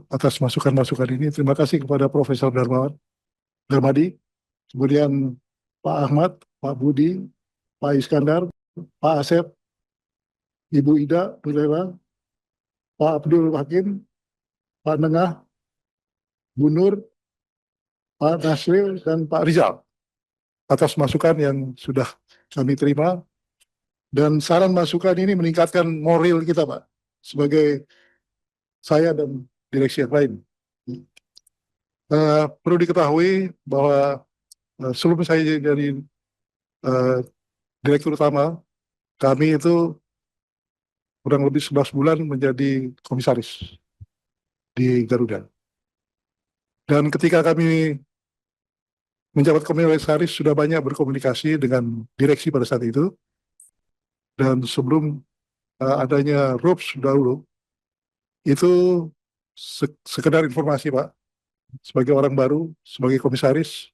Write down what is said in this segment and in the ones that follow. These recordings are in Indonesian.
atas masukan-masukan ini. Terima kasih kepada Profesor Darmadi, kemudian Pak Ahmad, Pak Budi, Pak Iskandar, Pak Asep, Ibu Ida, Bu Lela, Pak Abdul Hakim, Pak Nengah, Bu Nur, Pak Nasril, dan Pak Rizal atas masukan yang sudah kami terima. Dan saran masukan ini meningkatkan moral kita, Pak, sebagai saya dan direksi yang lain. Perlu diketahui bahwa sebelum saya jadi direktur utama, kami itu kurang lebih 11 bulan menjadi komisaris di Garuda. Dan ketika kami menjabat komisaris, sudah banyak berkomunikasi dengan direksi pada saat itu. Dan sebelum adanya RUPS dahulu, itu sekedar informasi, Pak, sebagai orang baru, sebagai komisaris,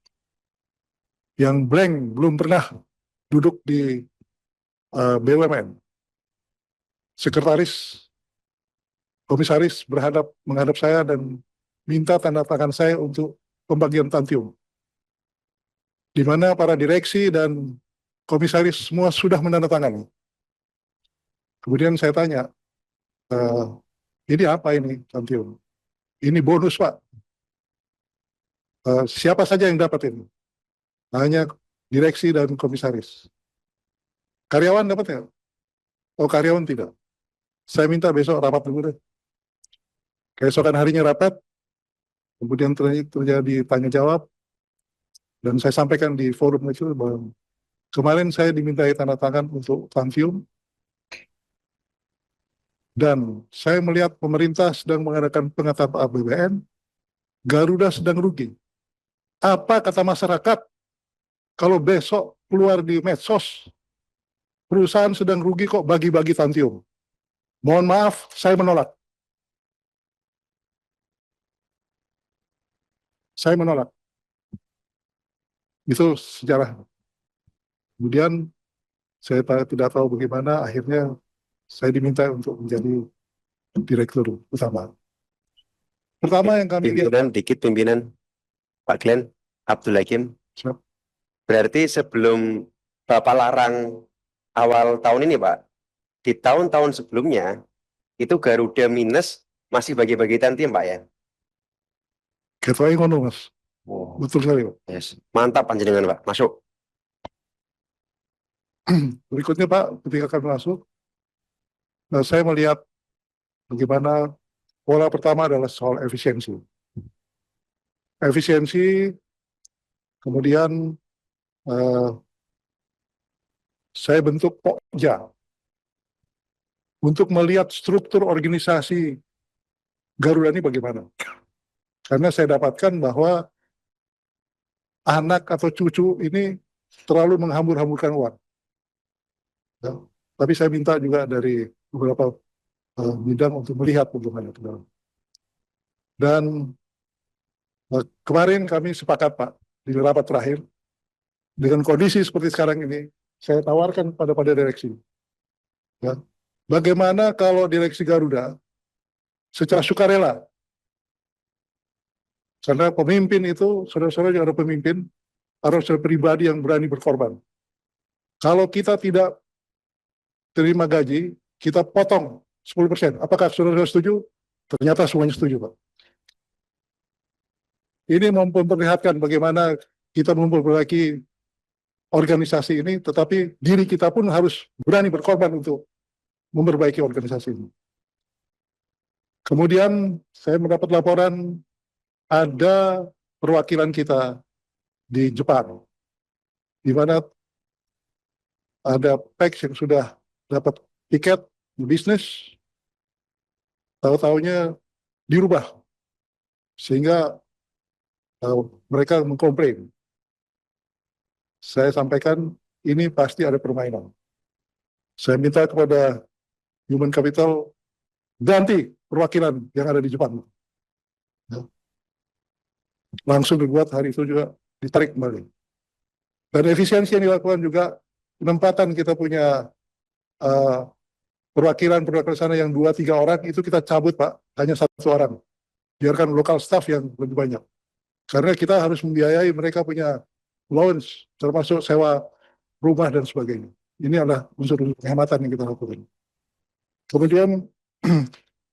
yang blank, belum pernah duduk di BUMN. Sekretaris komisaris menghadap saya dan minta tanda tangan saya untuk pembagian tantium, di mana para direksi dan komisaris semua sudah menandatangani. Kemudian saya tanya, ini apa ini tantium? Ini bonus, Pak. Siapa saja yang dapat ini? Hanya direksi dan komisaris. Karyawan dapat nggak? Oh, karyawan tidak. Saya minta besok rapat dulu deh. Keesokan harinya rapat, kemudian terjadi tanya jawab, dan saya sampaikan di forum itu bahwa kemarin saya dimintai tanda tangan untuk tantium, dan saya melihat pemerintah sedang mengadakan pengetatan APBN, Garuda sedang rugi. Apa kata masyarakat kalau besok keluar di medsos, perusahaan sedang rugi kok bagi-bagi tantium? Mohon maaf, saya menolak. Saya menolak. Itu sejarah. Kemudian saya tidak tahu bagaimana, akhirnya saya diminta untuk menjadi direktur utama. Pertama yang kami pimpinan Pak Glenn Abdul Hakim. Berarti sebelum Bapak larang awal tahun ini, Pak, di tahun-tahun sebelumnya itu Garuda minus masih bagi-bagi tantium, Pak, ya? Ketua ngono, Mas. Oh. Betul sekali, Pak. Yes. Mantap panjenengan, Pak. Masuk. Berikutnya, Pak, ketika kami masuk, saya melihat bagaimana pola pertama adalah soal efisiensi. Efisiensi, kemudian saya bentuk Pokja untuk melihat struktur organisasi Garuda ini bagaimana. Karena saya dapatkan bahwa anak atau cucu ini terlalu menghambur-hamburkan uang. Ya. Tapi saya minta juga dari beberapa bidang untuk melihat bagaimana itu. Dan kemarin kami sepakat, Pak, di rapat terakhir, dengan kondisi seperti sekarang ini, saya tawarkan pada direksi. Ya. Bagaimana kalau direksi Garuda secara sukarela, karena pemimpin itu, saudara-saudara juga ada pemimpin, harus ada pribadi yang berani berkorban. Kalau kita tidak terima gaji, kita potong 10%. Apakah saudara setuju? Ternyata semuanya setuju, Pak. Ini memperlihatkan bagaimana kita memperbaiki organisasi ini, tetapi diri kita pun harus berani berkorban untuk memperbaiki organisasi ini. Kemudian saya mendapat laporan ada perwakilan kita di Jepang, di mana ada PEX yang sudah dapat tiket bisnis, tahu-tahunya dirubah, sehingga mereka mengkomplain. Saya sampaikan ini pasti ada permainan. Saya minta kepada Human Capital ganti perwakilan yang ada di Jepang. Ya. Langsung dibuat hari itu juga ditarik kembali. Dan efisiensi yang dilakukan juga penempatan kita punya perwakilan sana yang 2-3 orang itu kita cabut, Pak, hanya 1 orang. biarkan lokal staff yang lebih banyak. Karena kita harus membiayai mereka punya loans, termasuk sewa rumah dan sebagainya. Ini adalah unsur penghematan yang kita lakukan. Kemudian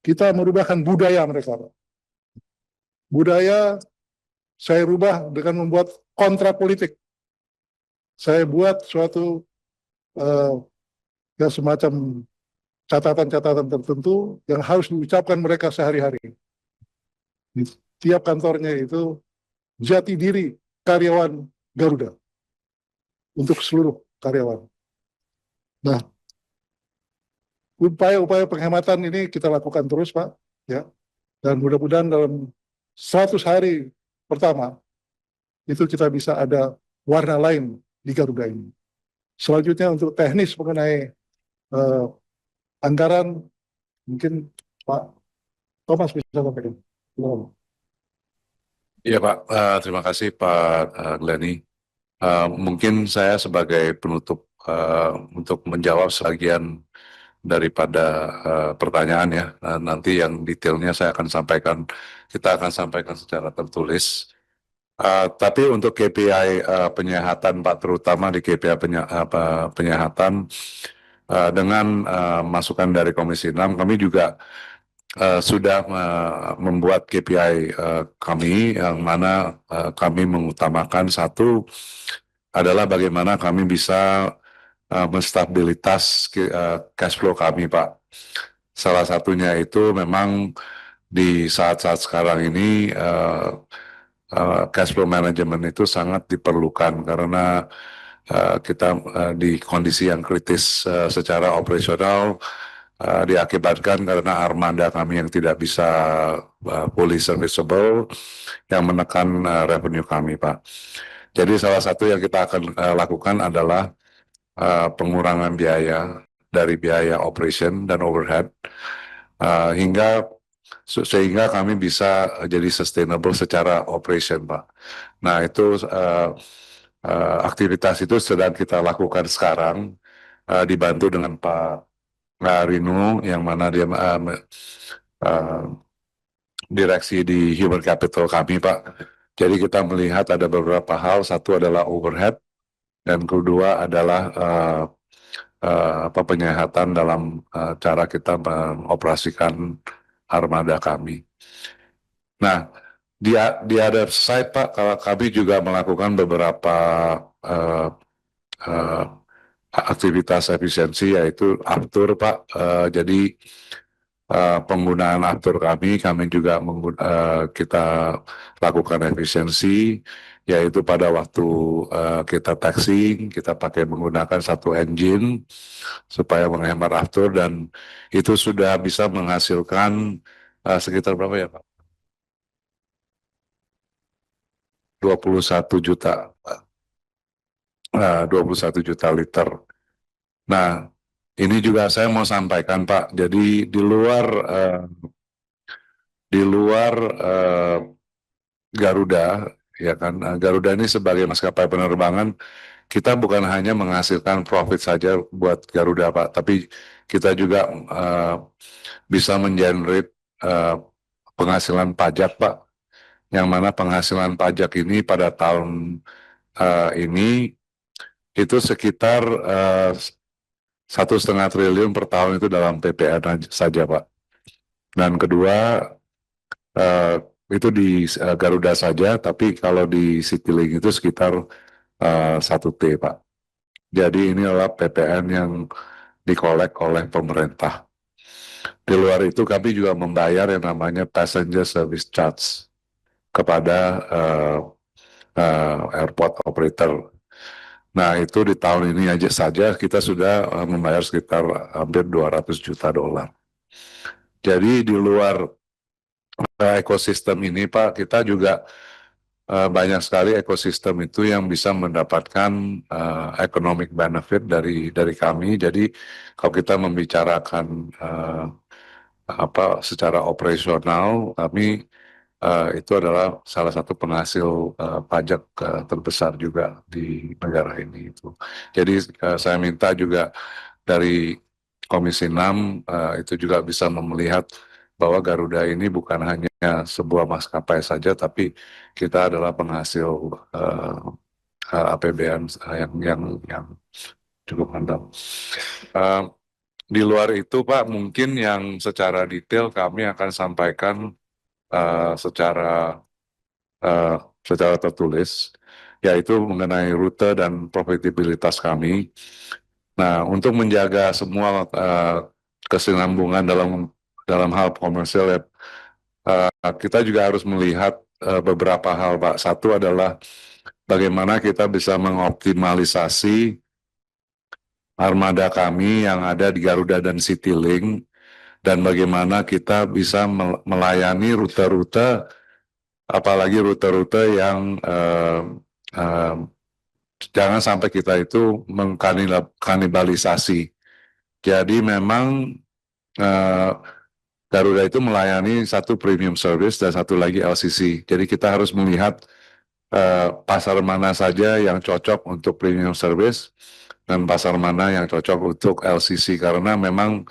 kita merubahkan budaya mereka, Pak. Budaya saya rubah dengan membuat kontrak politik. Saya buat suatu ya semacam catatan-catatan tertentu yang harus diucapkan mereka sehari-hari. Di tiap kantornya itu jati diri karyawan Garuda untuk seluruh karyawan. Nah, upaya-upaya penghematan ini kita lakukan terus, Pak, ya. Dan mudah-mudahan dalam 100 hari pertama itu kita bisa ada warna lain di Garuda ini. Selanjutnya untuk teknis mengenai anggaran, mungkin Pak Thomas bisa sampaikan. Iya Pak, terima kasih Pak Glenny. Mungkin saya sebagai penutup untuk menjawab sebagian daripada pertanyaan ya. Nanti yang detailnya saya akan sampaikan, kita akan sampaikan secara tertulis. Tapi untuk KPI penyehatan Pak, terutama di KPI penyehatan, dengan masukan dari Komisi 6, kami juga sudah membuat KPI kami, yang mana kami mengutamakan satu adalah bagaimana kami bisa menstabilitas cash flow kami, Pak. Salah satunya itu memang di saat-saat sekarang ini cash flow management itu sangat diperlukan karena kita di kondisi yang kritis secara operasional, diakibatkan karena armada kami yang tidak bisa fully serviceable yang menekan revenue kami, Pak. Jadi salah satu yang kita akan lakukan adalah pengurangan biaya dari biaya operation dan overhead sehingga kami bisa jadi sustainable secara operation, Pak. Nah, itu aktivitas itu sedang kita lakukan sekarang, dibantu dengan Pak Rinu, yang mana dia direksi di human capital kami, Pak. Jadi kita melihat ada beberapa hal, satu adalah overhead, dan kedua adalah penyehatan dalam cara kita mengoperasikan armada kami. Nah, di other side, Pak, kalau kami juga melakukan beberapa aktivitas efisiensi, yaitu aftur, Pak. Jadi penggunaan aftur kami juga kita lakukan efisiensi, yaitu pada waktu kita taxing, kita pakai menggunakan satu engine supaya menghemat aftur, dan itu sudah bisa menghasilkan sekitar berapa ya Pak? 21 juta. 21 juta liter. Nah, ini juga saya mau sampaikan, Pak. Jadi di luar Garuda, ya kan, Garuda ini sebagai maskapai penerbangan, kita bukan hanya menghasilkan profit saja buat Garuda, Pak, tapi kita juga bisa mengenerate penghasilan pajak, Pak. Yang mana penghasilan pajak ini pada tahun ini itu sekitar 1,5 triliun per tahun itu dalam PPN saja, Pak. Dan kedua, itu di Garuda saja, tapi kalau di Citylink itu sekitar 1 T, Pak. Jadi ini adalah PPN yang dikolek oleh pemerintah. Di luar itu kami juga membayar yang namanya passenger service charge kepada airport operator. Nah, itu di tahun ini aja saja kita sudah membayar sekitar hampir 200 juta dolar. Jadi di luar ekosistem ini, Pak, kita juga banyak sekali ekosistem itu yang bisa mendapatkan economic benefit dari kami. Jadi kalau kita membicarakan secara operasional, kami itu adalah salah satu penghasil pajak terbesar juga di negara ini. Jadi saya minta juga dari Komisi 6 itu juga bisa melihat bahwa Garuda ini bukan hanya sebuah maskapai saja, tapi kita adalah penghasil APBN yang cukup mantap. Di luar itu Pak, mungkin yang secara detail kami akan sampaikan uh, secara secara tertulis, yaitu mengenai rute dan profitabilitas kami. Nah, untuk menjaga semua kesinambungan dalam hal komersial, ya, kita juga harus melihat beberapa hal, Pak. Satu adalah bagaimana kita bisa mengoptimalisasi armada kami yang ada di Garuda dan Citylink, dan bagaimana kita bisa melayani rute-rute, apalagi rute-rute yang jangan sampai kita itu mengkanibalisasi. Jadi memang Garuda itu melayani satu premium service dan satu lagi LCC. Jadi kita harus melihat pasar mana saja yang cocok untuk premium service dan pasar mana yang cocok untuk LCC, karena memang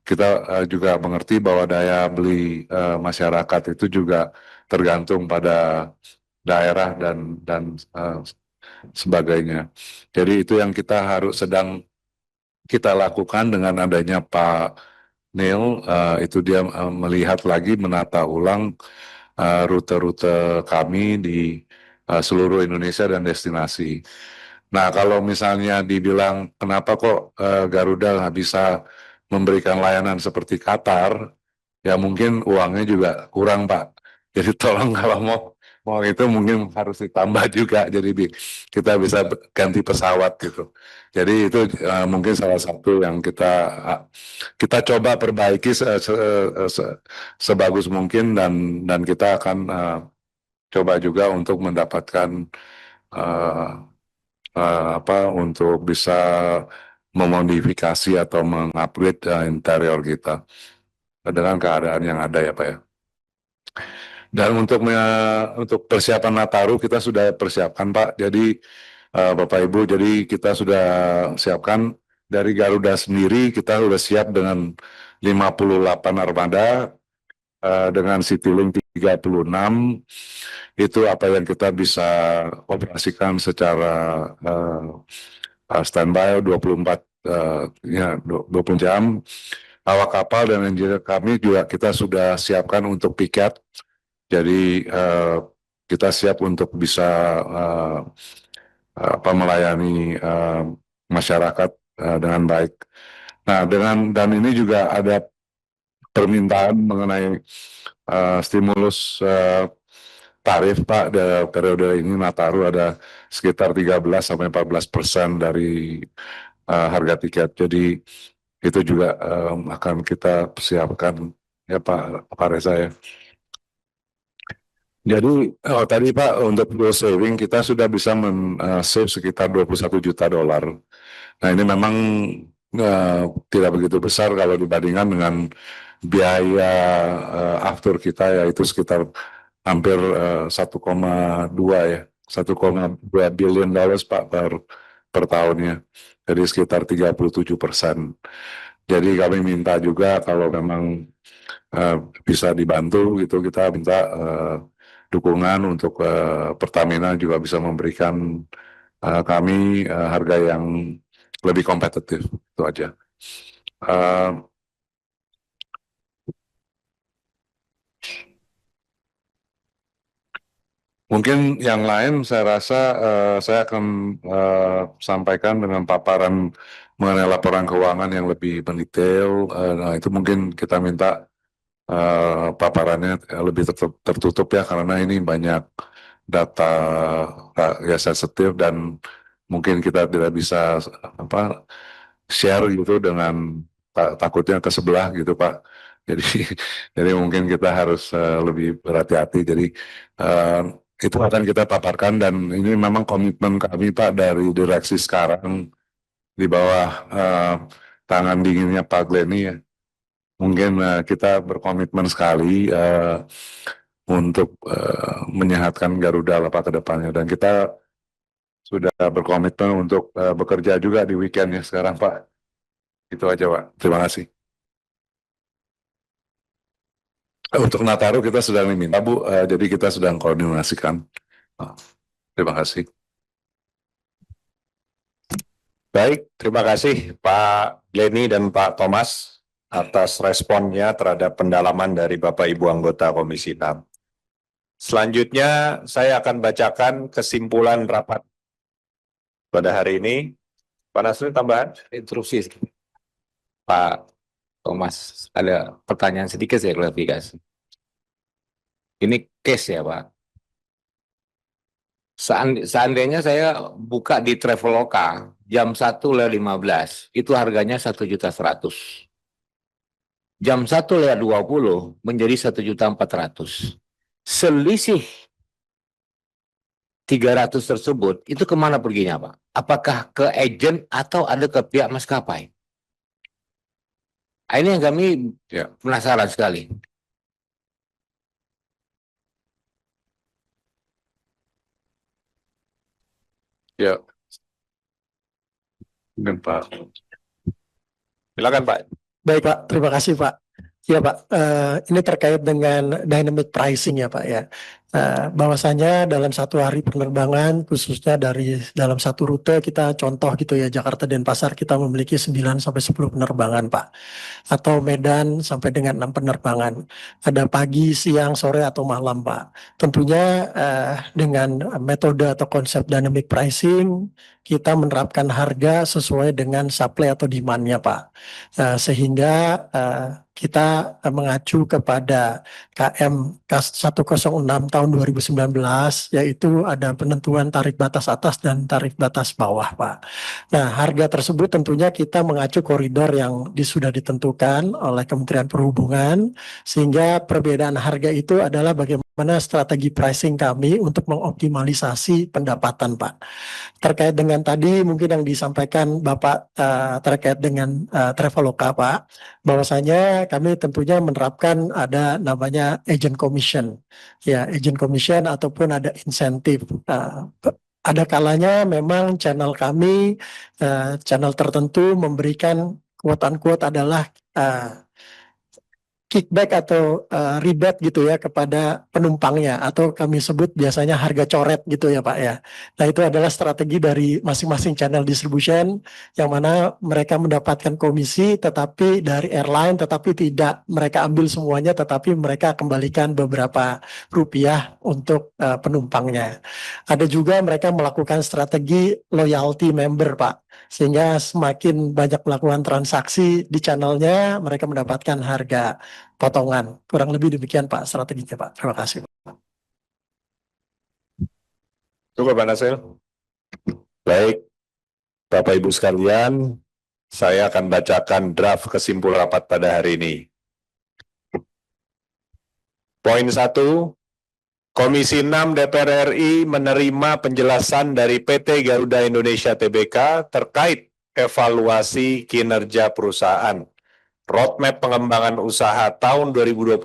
kita juga mengerti bahwa daya beli masyarakat itu juga tergantung pada daerah dan sebagainya. Jadi itu yang kita sedang kita lakukan dengan adanya Pak Neil, itu dia melihat lagi, menata ulang rute-rute kami di seluruh Indonesia dan destinasi. Nah, kalau misalnya dibilang kenapa kok Garuda nggak bisa memberikan layanan seperti Qatar, ya mungkin uangnya juga kurang, Pak. Jadi tolong kalau mau itu mungkin harus ditambah juga, jadi kita bisa ganti pesawat gitu. Jadi itu mungkin salah satu yang kita coba perbaiki sebagus mungkin, dan kita akan coba juga untuk mendapatkan untuk bisa memodifikasi atau mengupgrade interior kita dengan keadaan yang ada, ya Pak, ya. Dan untuk persiapan Nataru kita sudah persiapkan, Pak. Jadi Bapak Ibu, jadi kita sudah siapkan dari Garuda sendiri, kita sudah siap dengan 58 armada, dengan Citylink 36. Itu apa yang kita bisa operasikan secara standby 24 20 jam. Awak kapal dan engineer kami juga kita sudah siapkan untuk piket. Jadi kita siap untuk bisa melayani masyarakat dengan baik. Nah, dan ini juga ada permintaan mengenai stimulus tarif, Pak. Periode ini Nataru ada sekitar 13-14% dari harga tiket. Jadi itu juga akan kita siapkan, ya Pak Reza, ya. Jadi tadi Pak, untuk fuel saving kita sudah bisa save sekitar 21 juta dolar. Nah, ini memang tidak begitu besar kalau dibandingkan dengan biaya aftur kita, yaitu sekitar hampir 1,2 ya, 1,2 billion dollars Pak per tahunnya. Jadi sekitar 37%. Jadi kami minta juga kalau memang bisa dibantu gitu, kita minta dukungan untuk Pertamina juga bisa memberikan kami harga yang lebih kompetitif, itu aja. Mungkin yang lain saya rasa saya akan sampaikan dengan paparan mengenai laporan keuangan yang lebih mendetail. Nah, itu mungkin kita minta paparannya lebih tertutup ya, karena ini banyak data ya sensitif dan mungkin kita tidak bisa share gitu dengan takutnya ke sebelah gitu, Pak. Jadi jadi mungkin kita harus lebih berhati-hati. Jadi itu akan kita paparkan, dan ini memang komitmen kami, Pak, dari direksi sekarang di bawah tangan dinginnya Pak Glenny, ya. Mungkin kita berkomitmen sekali untuk menyehatkan Garuda lah, Pak, ke depannya, dan kita sudah berkomitmen untuk bekerja juga di weekend ya sekarang, Pak. Itu aja, Pak. Terima kasih. Untuk Nataru kita sedang diminta, Bu, jadi kita sedang koordinasikan. Terima kasih. Baik, terima kasih Pak Glenny dan Pak Thomas atas responnya terhadap pendalaman dari Bapak Ibu anggota Komisi 6. Selanjutnya saya akan bacakan kesimpulan rapat pada hari ini. Pak Nasrul, tambahan? Interupsi. Pak Thomas, ada pertanyaan sedikit saya klarifikasi. Ini case ya Pak. Seandainya saya buka di Traveloka jam 1:15, itu harganya 1.100.000. Jam 1:20 menjadi 1.400.000. Selisih 300 tersebut itu kemana perginya Pak? Apakah ke agent atau ada ke pihak maskapai? Ini yang kami penasaran sekali. Ya. Mungkin Pak. Silakan Pak. Baik Pak, terima kasih Pak. Ya Pak, ini terkait dengan dynamic pricing ya Pak ya. Bahwasanya dalam satu hari penerbangan, khususnya dalam satu rute kita contoh gitu ya, Jakarta Denpasar kita memiliki 9 sampai 10 penerbangan Pak. Atau Medan sampai dengan 6 penerbangan. Ada pagi, siang, sore atau malam Pak. Tentunya dengan metode atau konsep dynamic pricing kita menerapkan harga sesuai dengan supply atau demand-nya Pak. Sehingga kita mengacu kepada KM 106 tahun 2019, yaitu ada penentuan tarif batas atas dan tarif batas bawah Pak. Nah, harga tersebut tentunya kita mengacu koridor yang sudah ditentukan oleh Kementerian Perhubungan, sehingga perbedaan harga itu adalah bagaimana strategi pricing kami untuk mengoptimalisasi pendapatan Pak. Terkait dengan tadi mungkin yang disampaikan Bapak terkait dengan Traveloka Pak, bahwasanya kami tentunya menerapkan ada namanya agent commission, ya agent commission ataupun ada insentif. Ada kalanya memang channel kami, channel tertentu memberikan quote unquote adalah kickback atau rebate gitu ya kepada penumpangnya, atau kami sebut biasanya harga coret gitu ya Pak ya. Nah itu adalah strategi dari masing-masing channel distribution yang mana mereka mendapatkan komisi tetapi dari airline, tetapi tidak mereka ambil semuanya, tetapi mereka kembalikan beberapa rupiah untuk penumpangnya. Ada juga mereka melakukan strategi loyalty member Pak, sehingga semakin banyak melakukan transaksi di channelnya mereka mendapatkan harga potongan. Kurang lebih demikian Pak strateginya Pak. Terima kasih. Cukup Pak Nasrul. Baik, Bapak Ibu sekalian, saya akan bacakan draft kesimpulan rapat pada hari ini. Poin 1, Komisi 6 DPR RI menerima penjelasan dari PT Garuda Indonesia Tbk terkait evaluasi kinerja perusahaan, roadmap pengembangan usaha tahun 2026,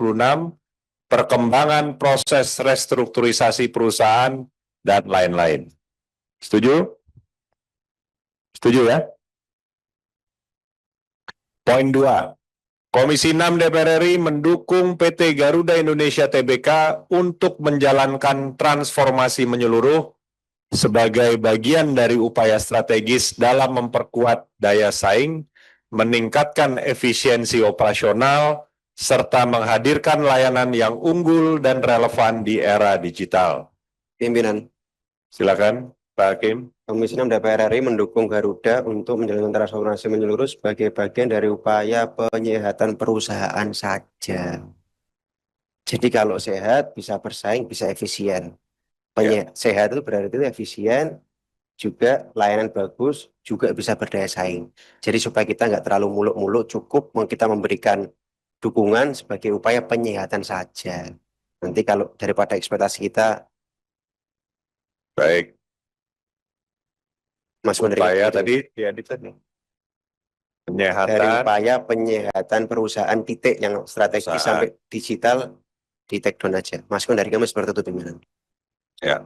perkembangan proses restrukturisasi perusahaan, dan lain-lain. Setuju? Setuju ya? Poin 2. Komisi 6 DPR RI mendukung PT Garuda Indonesia Tbk untuk menjalankan transformasi menyeluruh sebagai bagian dari upaya strategis dalam memperkuat daya saing, meningkatkan efisiensi operasional, serta menghadirkan layanan yang unggul dan relevan di era digital. Pimpinan, Silakan, Pak Hakim. Komisi 6 DPR RI mendukung Garuda untuk menjalankan transformasi menyeluruh sebagai bagian dari upaya penyehatan perusahaan saja. Jadi kalau sehat bisa bersaing, bisa efisien. Sehat itu berarti itu efisien, juga layanan bagus, juga bisa berdaya saing. Jadi supaya kita nggak terlalu muluk-muluk, cukup kita memberikan dukungan sebagai upaya penyehatan saja. Nanti kalau daripada ekspektasi kita, Baik, Mas Menteri, upaya gitu. tadi diedit tadi. Dari Penyehatan, upaya penyehatan perusahaan titik yang strategis Perusahaan. sampai digital di take down aja. Masukan dari kami seperti itu, pimpinan. ya.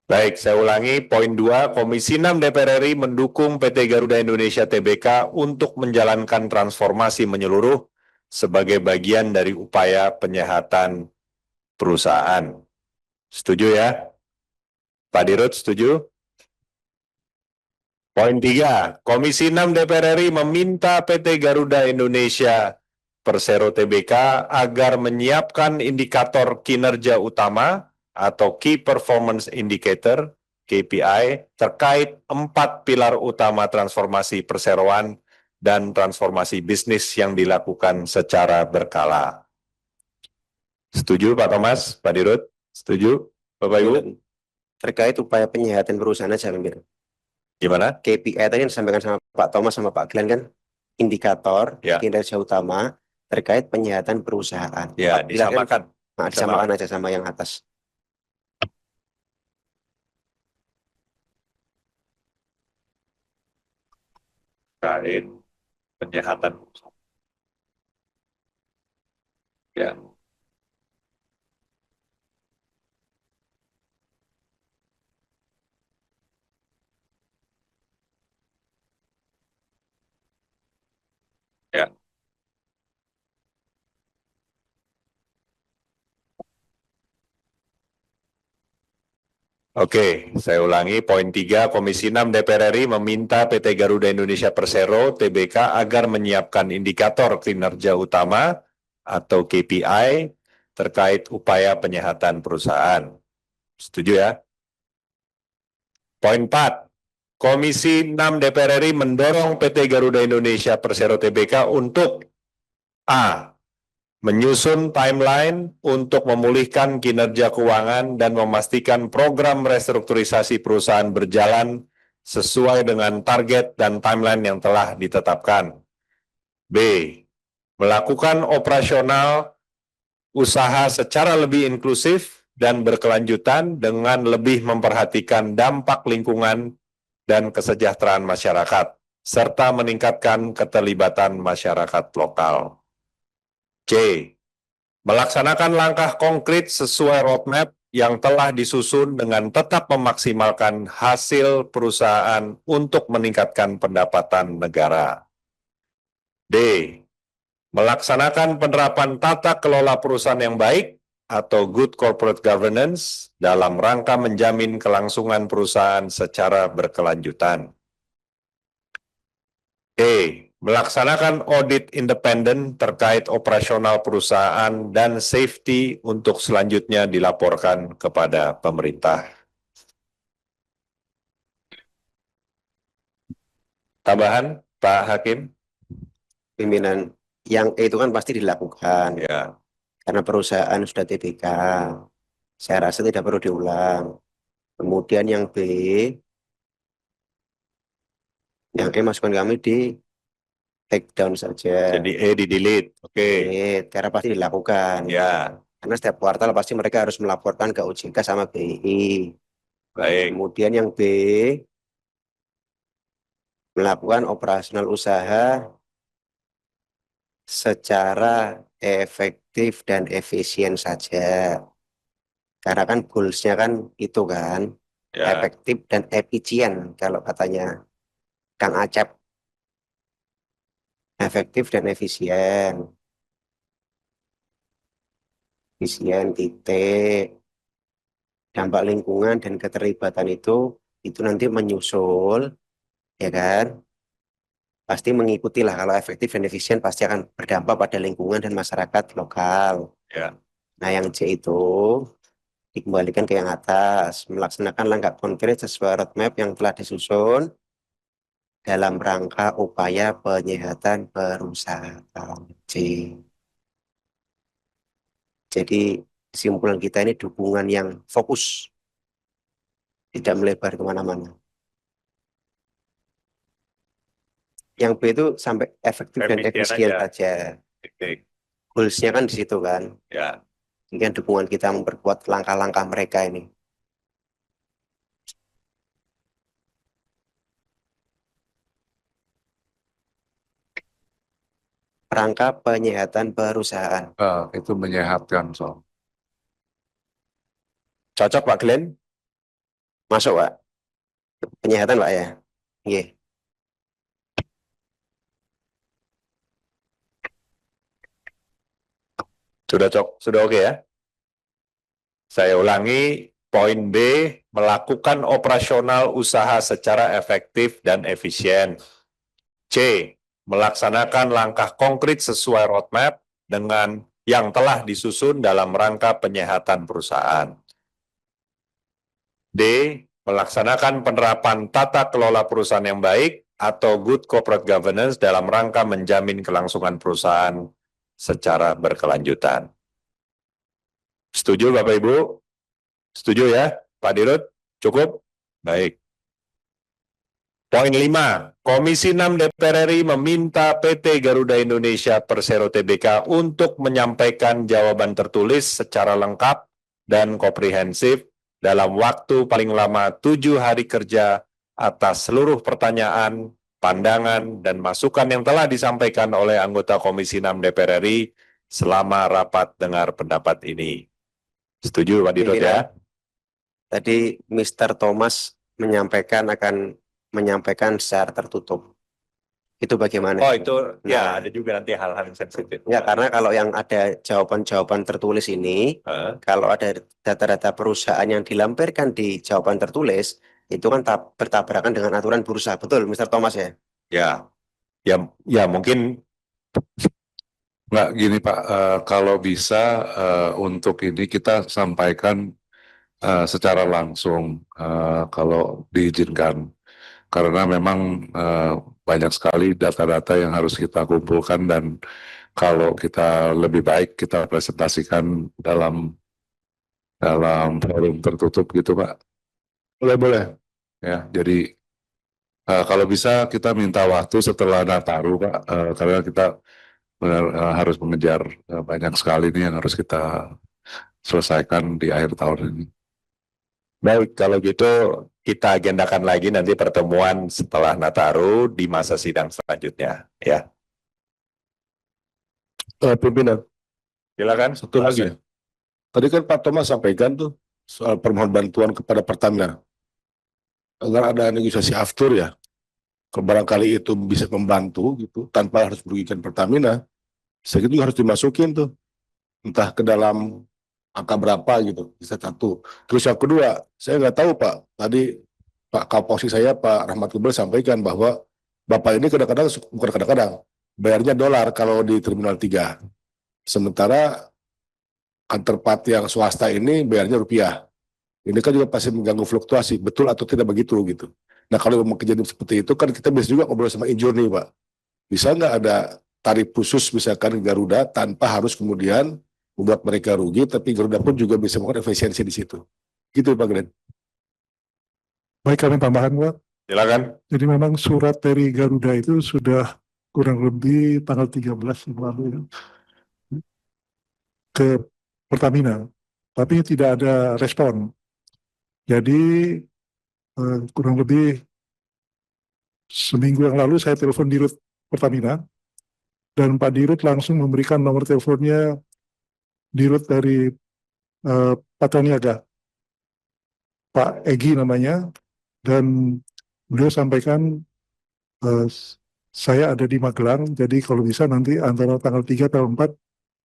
Baik, saya ulangi. Poin 2, Komisi 6 DPR RI mendukung PT Garuda Indonesia Tbk untuk menjalankan transformasi menyeluruh sebagai bagian dari upaya penyehatan perusahaan. Setuju ya? Pak Dirut, setuju? Poin 3, Komisi 6 DPR RI meminta PT Garuda Indonesia Persero Tbk agar menyiapkan indikator kinerja utama atau Key Performance Indicator KPI terkait 4 pilar utama transformasi perseroan dan transformasi bisnis yang dilakukan secara berkala. Setuju Pak Thomas, Pak Dirut? Setuju Bapak Ibu? Terkait upaya penyehatan perusahaan aja, Bang. Gimana? KPI tadi yang disampaikan sama Pak Thomas sama Pak Glenn kan indikator Ya. kinerja utama terkait penyehatan perusahaan. Ya, Pak Glenn kan, disamakan. disamakan aja sama yang atas. Terkait penyehatan perusahaan. Ya. Ya. Oke, saya ulangi. Poin 3, Komisi 6 DPR RI meminta PT Garuda Indonesia Persero Tbk agar menyiapkan indikator kinerja utama atau KPI terkait upaya penyehatan perusahaan. Setuju ya? Poin 4, Komisi 6 DPR RI mendorong PT Garuda Indonesia Persero Tbk untuk A. Menyusun timeline untuk memulihkan kinerja keuangan dan memastikan program restrukturisasi perusahaan berjalan sesuai dengan target dan timeline yang telah ditetapkan. B. Melakukan operasional usaha secara lebih inklusif dan berkelanjutan dengan lebih memperhatikan dampak lingkungan dan kesejahteraan masyarakat, serta meningkatkan keterlibatan masyarakat lokal. C. Melaksanakan langkah konkret sesuai roadmap yang telah disusun dengan tetap memaksimalkan hasil perusahaan untuk meningkatkan pendapatan negara. D. Melaksanakan penerapan tata kelola perusahaan yang baik atau good corporate governance dalam rangka menjamin kelangsungan perusahaan secara berkelanjutan. E. Melaksanakan audit independen terkait operasional perusahaan dan safety untuk selanjutnya dilaporkan kepada pemerintah. Tambahan, Pak Hakim? Pimpinan yang E itu kan pasti dilakukan Ya, karena perusahaan sudah TBK. Saya rasa tidak perlu diulang. Kemudian yang B, yang E masukan kami di take down saja. jadi E di-delete. Oke. Karena pasti dilakukan. Ya, Karena setiap kuartal pasti mereka harus melaporkan ke OJK sama BI. baik. Kemudian yang B, melakukan operasional usaha secara efektif dan efisien saja. Karena kan goals-nya kan itu kan, Ya, efektif dan efisien kalau katanya Kang Acep. Efektif dan efisien. Efisien titik. Dampak lingkungan dan keterlibatan itu nanti menyusul, ya kan? Pasti mengikuti lah kalau efektif dan efisien pasti akan berdampak pada lingkungan dan masyarakat lokal. ya. Nah yang C itu dikembalikan ke yang atas, melaksanakan langkah konkret sesuai roadmap yang telah disusun dalam rangka upaya penyehatan perusahaan. C. Jadi kesimpulan kita ini dukungan yang fokus, tidak melebar kemana-mana. Yang B itu sampai efektif dan Efisien efisien aja. saja. Titik. Goals-nya kan di situ kan. Ya, Ini kan dukungan kita memperkuat langkah-langkah mereka ini. Rangka penyehatan perusahaan. Itu menyehatkan, so. cocok Pak Glenn? Masuk, Pak. Penyehatan, Pak ya. Oke. Sudah oke ya? Saya ulangi, poin B, melakukan operasional usaha secara efektif dan efisien. C, melaksanakan langkah konkret sesuai roadmap dengan yang telah disusun dalam rangka penyehatan perusahaan. D, melaksanakan penerapan tata kelola perusahaan yang baik atau good corporate governance dalam rangka menjamin kelangsungan perusahaan secara berkelanjutan. Setuju Bapak Ibu? Setuju ya Pak Dirut? Cukup? Baik. Poin 5, Komisi 6 DPR RI meminta PT Garuda Indonesia Persero Tbk untuk menyampaikan jawaban tertulis secara lengkap dan komprehensif dalam waktu paling lama 7 hari kerja atas seluruh pertanyaan, pandangan, dan masukan yang telah disampaikan oleh anggota Komisi 6 DPR RI selama rapat dengar pendapat ini. Setuju Pak Dirut ya? Tadi Mr. Thomas akan menyampaikan secara tertutup. Itu bagaimana? Oh itu ya Nah. ada juga nanti hal-hal yang sensitif. Ya, karena kalau yang ada jawaban-jawaban tertulis ini, kalau ada data-data perusahaan yang dilampirkan di jawaban tertulis, itu kan bertabrakan dengan aturan bursa. Betul, Mr. Thomas ya? Ya mungkin Nggak gini Pak, kalau bisa untuk ini kita sampaikan secara langsung kalau diizinkan. Karena memang banyak sekali data-data yang harus kita kumpulkan dan kalau kita lebih baik kita presentasikan dalam forum tertutup gitu Pak. Boleh. Ya, jadi kalau bisa kita minta waktu setelah Nataru Pak, karena kita harus mengejar banyak sekali nih yang harus kita selesaikan di akhir tahun ini. baik kalau gitu kita agendakan lagi nanti pertemuan setelah Nataru di masa sidang selanjutnya ya. Pimpinan, Silakan. satu lagi. Tadi kan Pak Thomas sampaikan tuh soal permohonan bantuan kepada Pertamina. Agar ada negosiasi aftur ya. Kalau barangkali itu bisa membantu gitu, tanpa harus merugikan Pertamina, saya kira juga harus dimasukin tuh. Entah ke dalam angka berapa gitu, bisa satu. Terus yang kedua, saya nggak tahu Pak, tadi Pak Kapolsi saya Pak Rahmat Gubernur sampaikan bahwa Bapak ini kadang-kadang, bukan kadang-kadang, bayarnya dolar kalau di Terminal 3. Sementara counterpart yang swasta ini bayarnya rupiah. Ini kan juga pasti mengganggu fluktuasi, betul atau tidak begitu gitu. Nah kalau memang kejadian seperti itu kan kita bisa juga ngobrol sama injurni Pak. Bisa nggak ada tarif khusus misalkan Garuda tanpa harus kemudian membuat mereka rugi, tapi Garuda pun juga bisa melakukan efisiensi di situ. Gitu Pak Glenn. Baik, kami tambahkan, Pak. Silakan. Jadi memang surat dari Garuda itu sudah kurang lebih tanggal 13 yang lalu ya, ke Pertamina, tapi tidak ada respon. Jadi kurang lebih seminggu yang lalu saya telepon Dirut Pertamina dan Pak Dirut langsung memberikan nomor teleponnya Dirut dari Patraniaga, Pak Egi namanya, dan beliau sampaikan saya ada di Magelang, jadi kalau bisa nanti antara tanggal 3 atau 4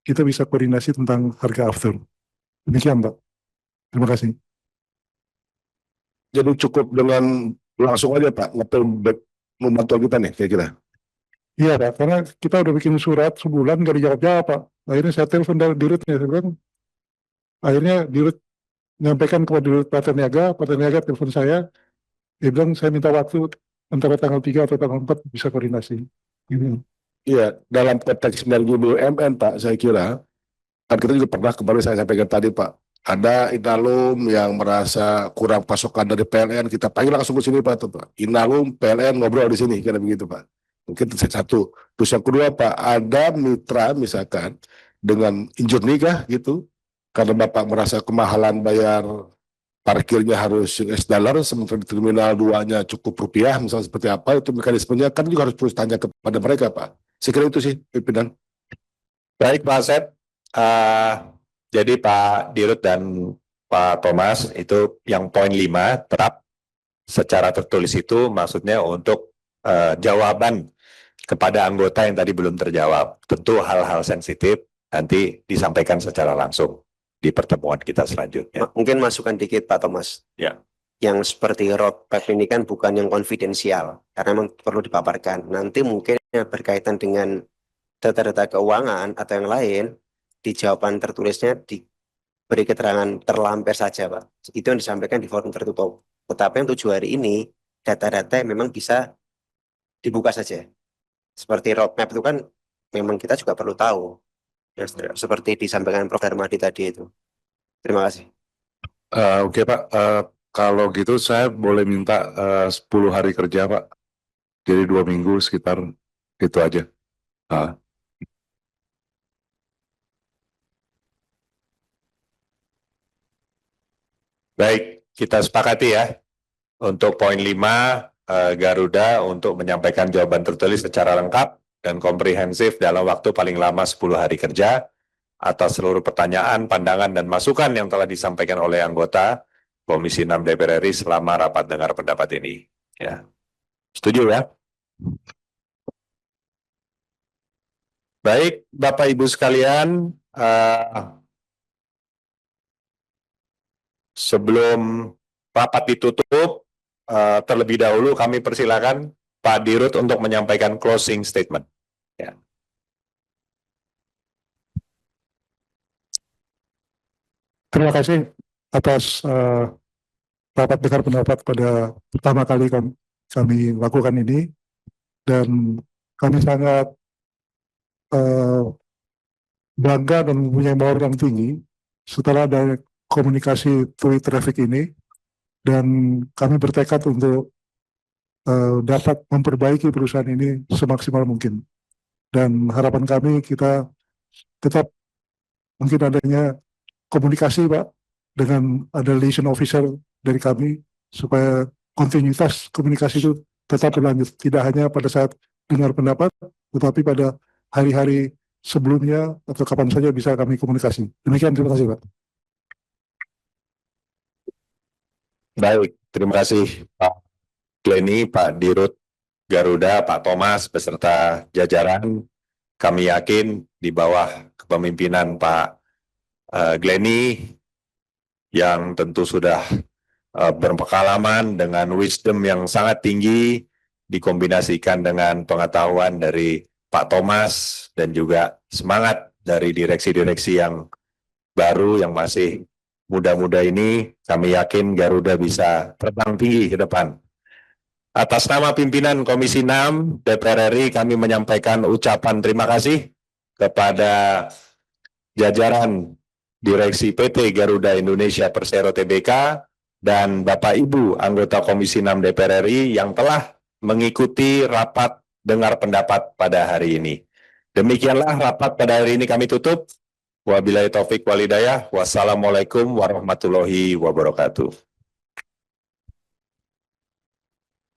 kita bisa koordinasi tentang harga after. Demikian Pak. Terima kasih. Jadi cukup dengan langsung aja Pak, ngepel membantu kita nih kira-kira. Iya Pak, karena kita udah bikin surat sebulan nggak dijawab-jawab Pak. Akhirnya saya telepon dari Dirutnya, saya bilang, akhirnya Dirut menyampaikan kepada Dirut Patraniaga telepon saya, dia bilang saya minta waktu antara tanggal 3 atau tanggal 4 bisa koordinasi. Gitu. Iya, dalam konteks sinergi BUMN Pak, saya kira, kan kita juga pernah kemarin saya sampaikan tadi Pak, ada Inalum yang merasa kurang pasokan dari PLN, kita panggil langsung ke sini Pak, tuh, Pak. Inalum, PLN ngobrol di sini, kira begitu Pak. Mungkin itu satu. Terus yang kedua Pak, ada mitra misalkan dengan injurni kah gitu, karena Bapak merasa kemahalan bayar parkirnya harus US dollar, sementara di terminal 2-nya cukup rupiah, misalnya seperti apa, itu mekanismenya kan juga harus terus tanya kepada mereka Pak. Saya kira itu sih, pimpinan. Baik Pak Asep. Jadi Pak Dirut dan Pak Thomas, itu yang poin 5 tetap secara tertulis itu maksudnya untuk jawaban kepada anggota yang tadi belum terjawab. Tentu hal-hal sensitif nanti disampaikan secara langsung di pertemuan kita selanjutnya. Mungkin masukan dikit Pak Thomas. Ya. Yang seperti roadmap ini kan bukan yang konfidensial, karena memang perlu dipaparkan. Nanti mungkin yang berkaitan dengan data-data keuangan atau yang lain, di jawaban tertulisnya diberi keterangan terlampir saja, Pak. Itu yang disampaikan di forum tertutup. Tetapi yang 7 hari ini, data-data yang memang bisa dibuka saja. Seperti roadmap itu kan memang kita juga perlu tahu. Ya, seperti disampaikan Prof. Darmadi tadi itu. Terima kasih. Oke Pak, kalau gitu saya boleh minta 10 hari kerja Pak. Jadi 2 minggu sekitar itu aja. Baik, kita sepakati ya. Untuk poin 5, Garuda untuk menyampaikan jawaban tertulis secara lengkap dan komprehensif dalam waktu paling lama 10 hari kerja atas seluruh pertanyaan, pandangan, dan masukan yang telah disampaikan oleh anggota Komisi 6 DPR RI selama rapat dengar pendapat ini. Ya. Setuju ya? Baik, Bapak Ibu sekalian, sebelum rapat ditutup, terlebih dahulu kami persilakan Pak Dirut untuk menyampaikan closing statement. Ya. Terima kasih atas rapat dengar pendapat pada pertama kali kami lakukan ini, dan kami sangat bangga dan mempunyai moral yang tinggi setelah ada komunikasi tweet traffic ini, dan kami bertekad untuk dapat memperbaiki perusahaan ini semaksimal mungkin. Dan harapan kami kita tetap mungkin adanya komunikasi Pak dengan ada liaison officer dari kami supaya kontinuitas komunikasi itu tetap berlanjut, tidak hanya pada saat dengar pendapat tetapi pada hari-hari sebelumnya atau kapan saja bisa kami komunikasi. Demikian, terima kasih Pak. Baik, terima kasih Pak Glenny, Pak Dirut Garuda, Pak Thomas, beserta jajaran. Kami yakin di bawah kepemimpinan Pak Glenny yang tentu sudah berpengalaman dengan wisdom yang sangat tinggi, dikombinasikan dengan pengetahuan dari Pak Thomas dan juga semangat dari direksi-direksi yang baru yang masih muda-muda ini, kami yakin Garuda bisa terbang tinggi ke depan. Atas nama pimpinan Komisi 6 DPR RI, kami menyampaikan ucapan terima kasih kepada jajaran Direksi PT Garuda Indonesia Persero Tbk dan Bapak Ibu anggota Komisi 6 DPR RI yang telah mengikuti rapat dengar pendapat pada hari ini. Demikianlah rapat pada hari ini kami tutup. Wabillahi taufik walhidayah. Wassalamualaikum warahmatullahi wabarakatuh.